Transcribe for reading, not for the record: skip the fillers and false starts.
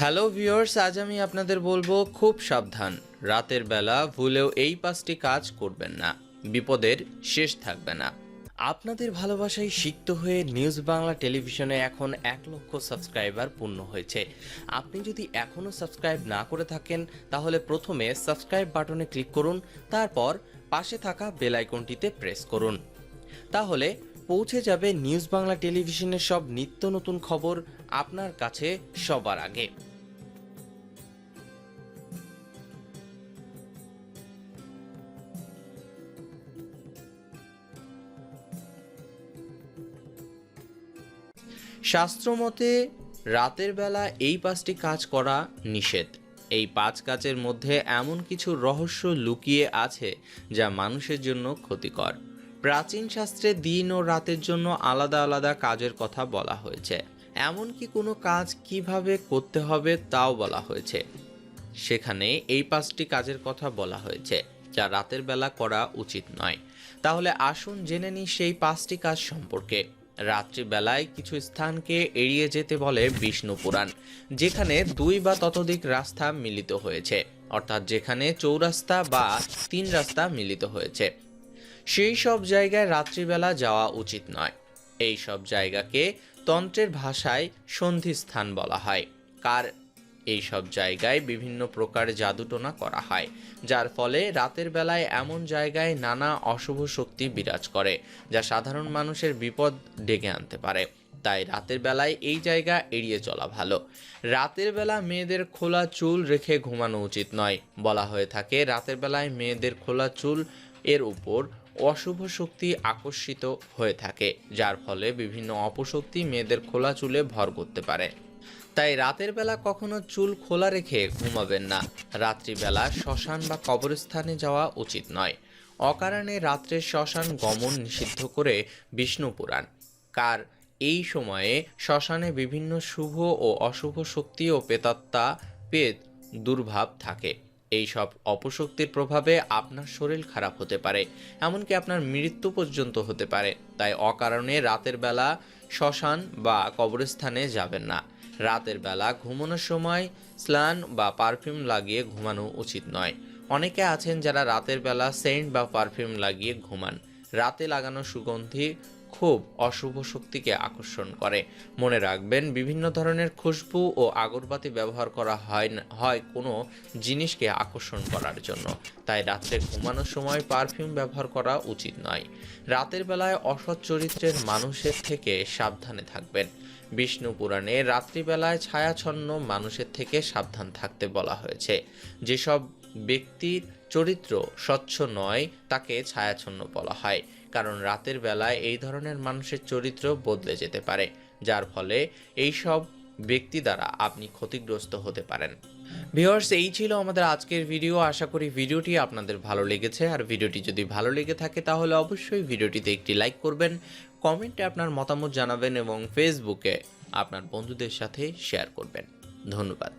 Hello viewers, আজ আমি আপনাদের বলবো খুব সাবধান, রাতের বেলা ভুলেও এই 5টি কাজ করবেন না, বিপদের শেষ থাকবে না। আপনাদের ভালোবাসায় সিক্ত হয়ে নিউজ বাংলা টেলিভিশনে এখন 1 লক্ষ সাবস্ক্রাইবার পূর্ণ হয়েছে। আপনি যদি এখনও সাবস্ক্রাইব না করে থাকেন তাহলে প্রথমে সাবস্ক্রাইব বাটনে ক্লিক করুন, তারপর পাশে থাকা বেল আইকনটিতে প্রেস করুন। তাহলে পৌঁছে যাবে নিউজ বাংলা টেলিভিশনের সব নিত্য নতুন খবর আপনার কাছে সবার আগে। শাস্ত্রমতে রাতের বেলা এই 5টি কাজ করা নিষেধ। এই 5 কাজের মধ্যে এমন কিছু রহস্য লুকিয়ে আছে যা মানুষের জন্য ক্ষতিকর। প্রাচীন শাস্ত্রে দিন ও রাতের জন্য আলাদা আলাদা কাজের কথা বলা হয়েছে, এমনকি কোনো কাজ কিভাবে করতে হবে তাও বলা হয়েছে। সেখানে এই 5টি কাজের কথা বলা হয়েছে যা রাতের বেলা করা উচিত নয়। তাহলে আসুন জেনে নিই সেই 5টি কাজ সম্পর্কে। রাত্রিবেলায় কিছু স্থানকে এড়িয়ে যেতে বলে বিষ্ণু পুরাণ, যেখানে 2 বা ততোধিক রাস্তা মিলিত হয়েছে, অর্থাৎ যেখানে চৌরাস্তা বা 3 রাস্তা মিলিত হয়েছে সেই সব জায়গায় রাত্রিবেলা যাওয়া উচিত নয়। এই সব জায়গাকে তন্ত্রের ভাষায় সন্ধিস্থান বলা হয়। এই সব জায়গায় বিভিন্ন প্রকার জাদুটোনা করা হয়, যার ফলে রাতের বেলায় এমন জায়গায় নানা অশুভ শক্তি বিরাজ করে যা সাধারণ মানুষের বিপদ ডেকে আনতে পারে। তাই রাতের বেলায় এই জায়গা এড়িয়ে চলা ভালো। রাতের বেলা মেয়েদের খোলা চুল রেখে ঘুমানো উচিত নয়। বলা হয়ে থাকে রাতের বেলায় মেয়েদের খোলা চুল এর উপর অশুভ শক্তি আকর্ষিত হয়ে থাকে, যার ফলে বিভিন্ন অপশক্তি মেয়েদের খোলা চুলে ভর করতে পারে। তাই রাতের বেলা কখনো চুল খোলা রেখে ঘুমাবেন না। রাত্রিবেলা শ্মশান বা কবরস্থানে যাওয়া উচিত নয়। অকারণে রাত্রে শ্মশান গমন নিষিদ্ধ করে বিষ্ণু পুরাণ। এই সময়ে শ্মশানে বিভিন্ন শুভ ও অশুভ শক্তি ও প্রেতাত্মা দুর্ভাব থাকে। এই সব অপশক্তির প্রভাবে আপনার শরীর খারাপ হতে পারে, এমনকি আপনার মৃত্যু পর্যন্ত হতে পারে। তাই অকারণে রাতের বেলা শ্মশান বা কবরস্থানে যাবেন না। রাতের বেলা ঘুমানোর সময় স্নান বা পারফিউম লাগিয়ে ঘুমানো উচিত নয়। অনেকে আছেন যারা রাতের বেলা সেন্ট বা পারফিউম লাগিয়ে ঘুমান। রাতে লাগানো সুগন্ধি খুব অশুভ শক্তিকে আকর্ষণ করে। মনে রাখবেন, বিভিন্ন ধরনের খুশবু ও আগরবাতি ব্যবহার করা হয় কোনো জিনিসকে আকর্ষণ করার জন্য। তাই রাত্রে ঘুমানোর সময় পারফিউম ব্যবহার করা উচিত নয়। রাতের বেলায় অসৎ চরিত্রের মানুষের থেকে সাবধানে থাকবেন। বিষ্ণু পুরাণে রাত্রিবেলায় ছায়াচ্ছন্ন মানুষের থেকে সাবধান থাকতে বলা হয়েছে। যেসব ব্যক্তির চরিত্র স্বচ্ছ নয় তাকে ছায়াচ্ছন্ন বলা হয়, কারণ রাতের বেলায় এই ধরনের মানুষের চরিত্র বদলে যেতে পারে, যার ফলে এই সব ব্যক্তি দ্বারা আপনি ক্ষতিগ্রস্ত হতে পারেন। ভিউয়ার্স, এই ছিল আমাদের আজকের ভিডিও। আশা করি ভিডিওটি আপনাদের ভালো লেগেছে। আর ভিডিওটি যদি ভালো লেগে থাকে তাহলে অবশ্যই ভিডিওটিতে একটি লাইক করবেন, কমেন্টে আপনার মতামত জানাবেন এবং ফেসবুকে আপনার বন্ধুদের সাথে শেয়ার করবেন। ধন্যবাদ।